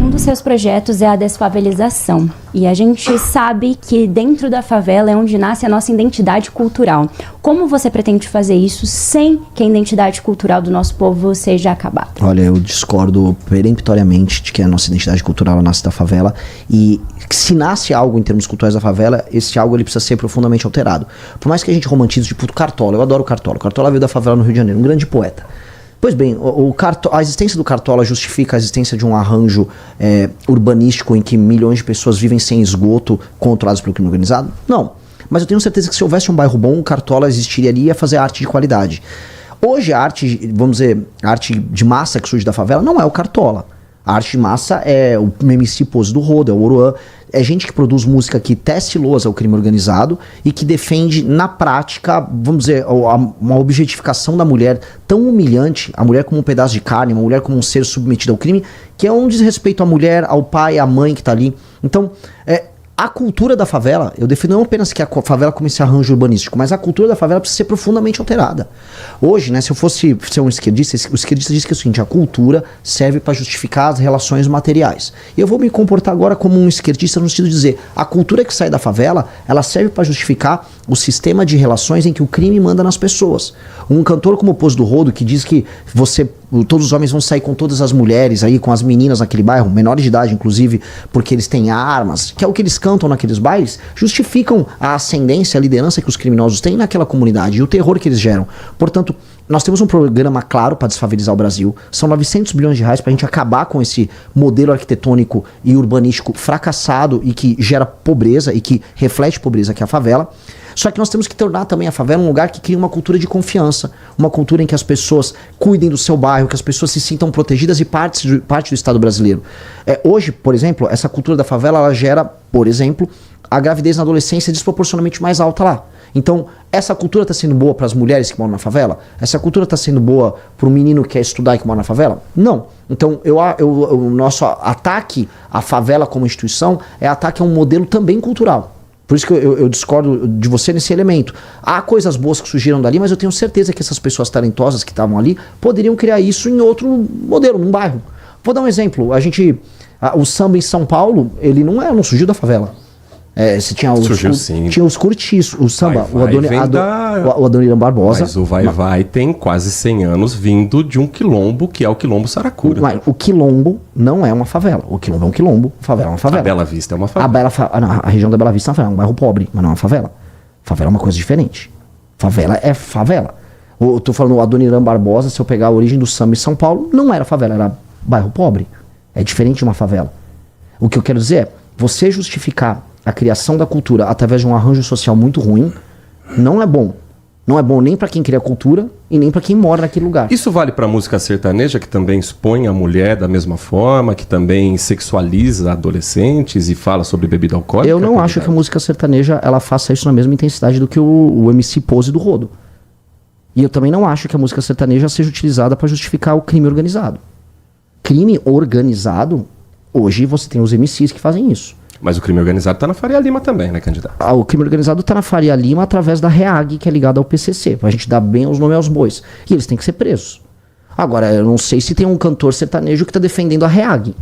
Um dos seus projetos é a desfavelização. E a gente sabe que dentro da favela é onde nasce a nossa identidade cultural. Como você pretende fazer isso sem que a identidade cultural do nosso povo seja acabada? Olha, eu discordo peremptoriamente de que a nossa identidade cultural nasce da favela. E se nasce algo em termos culturais da favela, esse algo ele precisa ser profundamente alterado. Por mais que a gente romantize, tipo, o Cartola. Eu adoro o Cartola. O Cartola veio da favela no Rio de Janeiro, um grande poeta. Pois bem, a existência do Cartola justifica a existência de um arranjo urbanístico em que milhões de pessoas vivem sem esgoto, controlados pelo crime organizado? Não. Mas eu tenho certeza que se houvesse um bairro bom, o Cartola existiria ali e ia fazer arte de qualidade. Hoje a arte, vamos dizer, a arte de massa que surge da favela não é o Cartola. A arte de massa é o MC Pose do Rodo, é o Oruan. É gente que produz música que tece lousa ao crime organizado e que defende, na prática, vamos dizer, uma objetificação da mulher tão humilhante, a mulher como um pedaço de carne, uma mulher como um ser submetido ao crime, que é um desrespeito à mulher, ao pai, à mãe que tá ali. Então, a cultura da favela, eu defino não apenas que a favela como esse arranjo urbanístico, mas a cultura da favela precisa ser profundamente alterada. Hoje, né, se eu fosse ser um esquerdista, o esquerdista diz que é o seguinte: a cultura serve para justificar as relações materiais. Eu vou me comportar agora como um esquerdista no sentido de dizer, a cultura que sai da favela, ela serve para justificar o sistema de relações em que o crime manda nas pessoas. Um cantor como o Pose do Rodo, que diz que todos os homens vão sair com todas as mulheres aí, com as meninas naquele bairro, menores de idade inclusive, porque eles têm armas, que é o que eles cantam naqueles bailes, justificam a ascendência, a liderança que os criminosos têm naquela comunidade e o terror que eles geram. Portanto, nós temos um programa claro para desfavelizar o Brasil. São 900 bilhões de reais para a gente acabar com esse modelo arquitetônico e urbanístico fracassado e que gera pobreza e que reflete pobreza, que é a favela. Só que nós temos que tornar também a favela um lugar que cria uma cultura de confiança, uma cultura em que as pessoas cuidem do seu bairro, que as pessoas se sintam protegidas e parte do Estado brasileiro. Hoje, por exemplo, essa cultura da favela, ela gera, por exemplo, a gravidez na adolescência desproporcionalmente mais alta lá. Então, essa cultura está sendo boa para as mulheres que moram na favela? Essa cultura está sendo boa para o menino que quer estudar e que mora na favela? Não. Então, o nosso ataque à favela como instituição é ataque a um modelo também cultural. Por isso que eu discordo de você nesse elemento. Há coisas boas que surgiram dali, mas eu tenho certeza que essas pessoas talentosas que estavam ali poderiam criar isso em outro modelo, num bairro. Vou dar um exemplo. O samba em São Paulo, ele não surgiu da favela. Você tinha os curtiços, o samba, o Adoniran Barbosa. Mas o Vai-Vai tem quase 100 anos vindo de um quilombo, que é o Quilombo Saracura. O quilombo não é uma favela. O quilombo é um quilombo, a favela é uma favela. A Bela Vista é uma favela. A região da Bela Vista é um bairro pobre, mas não é uma favela. Favela é uma coisa diferente. Favela é favela. Eu tô falando o Adoniran Barbosa, se eu pegar a origem do samba em São Paulo, não era favela, era bairro pobre. É diferente de uma favela. O que eu quero dizer é, você justificar a criação da cultura através de um arranjo social muito ruim não é bom. Não é bom nem para quem cria cultura e nem para quem mora naquele lugar. Isso vale para a música sertaneja, que também expõe a mulher da mesma forma, que também sexualiza adolescentes e fala sobre bebida alcoólica? Eu não acho que a música sertaneja ela faça isso na mesma intensidade do que o MC Pose do Rodo. E eu também não acho que a música sertaneja seja utilizada para justificar o crime organizado. Crime organizado, hoje você tem os MCs que fazem isso. Mas o crime organizado está na Faria Lima também, né, candidato? O crime organizado está na Faria Lima através da REAG, que é ligada ao PCC, pra gente dar bem os nomes aos bois. E eles têm que ser presos. Agora, eu não sei se tem um cantor sertanejo que está defendendo a REAG.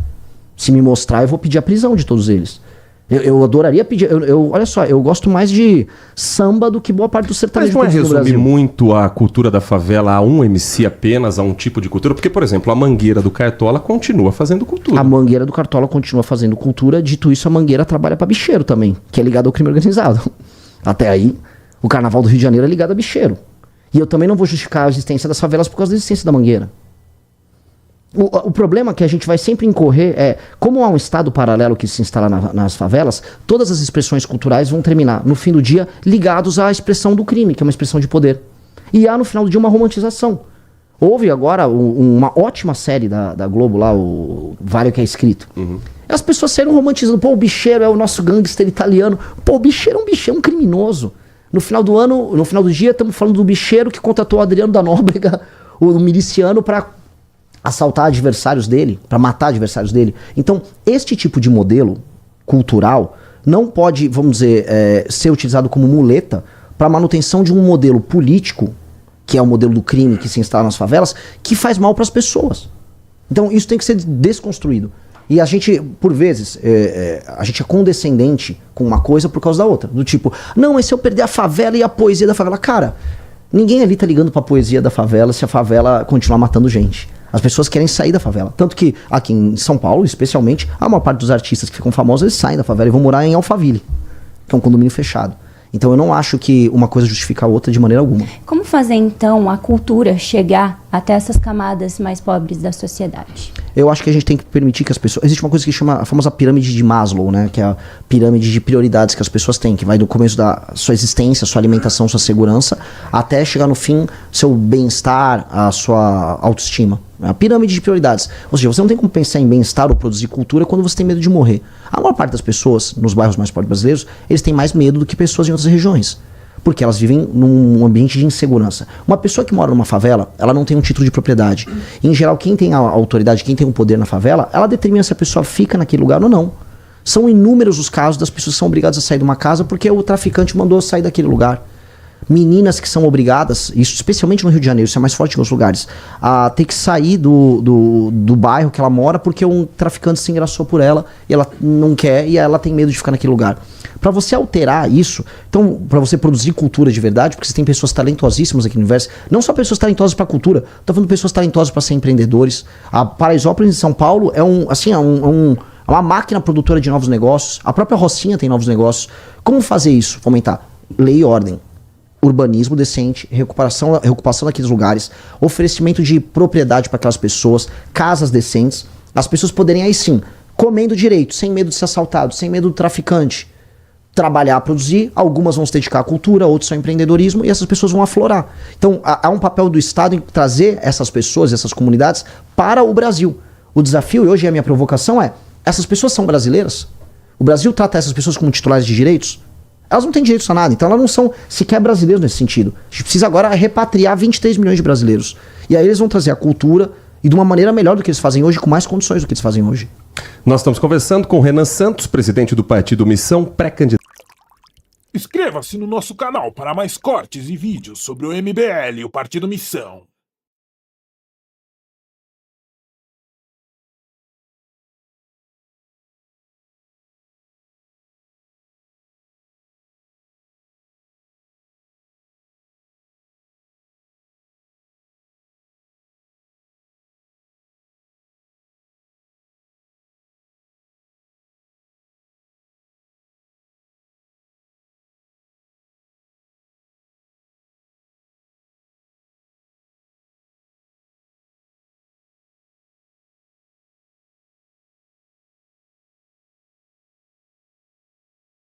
Se me mostrar, eu vou pedir a prisão de todos eles. Eu adoraria pedir... olha só, eu gosto mais de samba do que boa parte do sertanejo. Mas não é resumir muito a cultura da favela a um MC apenas, a um tipo de cultura? Porque, por exemplo, a Mangueira do Cartola continua fazendo cultura. A Mangueira do Cartola continua fazendo cultura. Dito isso, a Mangueira trabalha para bicheiro também, que é ligado ao crime organizado. Até aí, o Carnaval do Rio de Janeiro é ligado a bicheiro. E eu também não vou justificar a existência das favelas por causa da existência da Mangueira. O problema que a gente vai sempre incorrer é, como há um estado paralelo que se instala nas favelas, todas as expressões culturais vão terminar, no fim do dia, ligados à expressão do crime, que é uma expressão de poder. E há, no final do dia, uma romantização. Houve agora uma ótima série da Globo lá, o Vale que é Escrito. Uhum. As pessoas saíram romantizando, pô, o bicheiro é o nosso gangster italiano. Pô, o bicheiro é um criminoso. No final do dia, estamos falando do bicheiro que contratou o Adriano da Nóbrega, o miliciano, para assaltar adversários dele, para matar adversários dele. Então, este tipo de modelo cultural não pode, vamos dizer, ser utilizado como muleta para a manutenção de um modelo político, que é o modelo do crime que se instala nas favelas, que faz mal para as pessoas. Então, isso tem que ser desconstruído. E a gente, por vezes, a gente é condescendente com uma coisa por causa da outra. Do tipo, não, mas se eu perder a favela e a poesia da favela? Cara, ninguém ali tá ligando pra poesia da favela se a favela continuar matando gente. As pessoas querem sair da favela. Tanto que aqui em São Paulo, especialmente, a maior parte dos artistas que ficam famosos, eles saem da favela e vão morar em Alphaville, que é um condomínio fechado. Então eu não acho que uma coisa justifica a outra de maneira alguma. Como fazer, então, a cultura chegar até essas camadas mais pobres da sociedade? Eu acho que a gente tem que permitir que as pessoas... Existe uma coisa que chama a famosa pirâmide de Maslow, né? Que é a pirâmide de prioridades que as pessoas têm, que vai do começo da sua existência, sua alimentação, sua segurança, até chegar no fim, seu bem-estar, a sua autoestima. A pirâmide de prioridades. Ou seja, você não tem como pensar em bem-estar ou produzir cultura quando você tem medo de morrer. A maior parte das pessoas, nos bairros mais pobres brasileiros, eles têm mais medo do que pessoas em outras regiões. Porque elas vivem num ambiente de insegurança. Uma pessoa que mora numa favela, ela não tem um título de propriedade. E, em geral, quem tem a autoridade, quem tem o poder na favela, ela determina se a pessoa fica naquele lugar ou não. São inúmeros os casos das pessoas que são obrigadas a sair de uma casa porque o traficante mandou sair daquele lugar. Meninas que são obrigadas, isso especialmente no Rio de Janeiro, isso é mais forte em outros lugares, a ter que sair do bairro que ela mora porque um traficante se engraçou por ela e ela não quer e ela tem medo de ficar naquele lugar. Para você alterar isso, então, para você produzir cultura de verdade, porque você tem pessoas talentosíssimas aqui no universo, não só pessoas talentosas para cultura, tô falando de pessoas talentosas para ser empreendedores. A Paraisópolis em São Paulo é uma máquina produtora de novos negócios. A própria Rocinha tem novos negócios. Como fazer isso? Fomentar lei e ordem. Urbanismo decente, reocupação daqueles lugares, oferecimento de propriedade para aquelas pessoas, casas decentes, as pessoas poderem aí sim, comendo direito, sem medo de ser assaltado, sem medo do traficante, trabalhar, produzir, algumas vão se dedicar à cultura, outros ao empreendedorismo e essas pessoas vão aflorar. Então há um papel do Estado em trazer essas pessoas, essas comunidades para o Brasil. O desafio, e hoje a minha provocação é, essas pessoas são brasileiras? O Brasil trata essas pessoas como titulares de direitos? Elas não têm direitos a nada, então elas não são sequer brasileiros nesse sentido. A gente precisa agora repatriar 23 milhões de brasileiros. E aí eles vão trazer a cultura e de uma maneira melhor do que eles fazem hoje, com mais condições do que eles fazem hoje. Nós estamos conversando com Renan Santos, presidente do partido Missão, pré-candidato. Inscreva-se no nosso canal para mais cortes e vídeos sobre o MBL e o Partido Missão.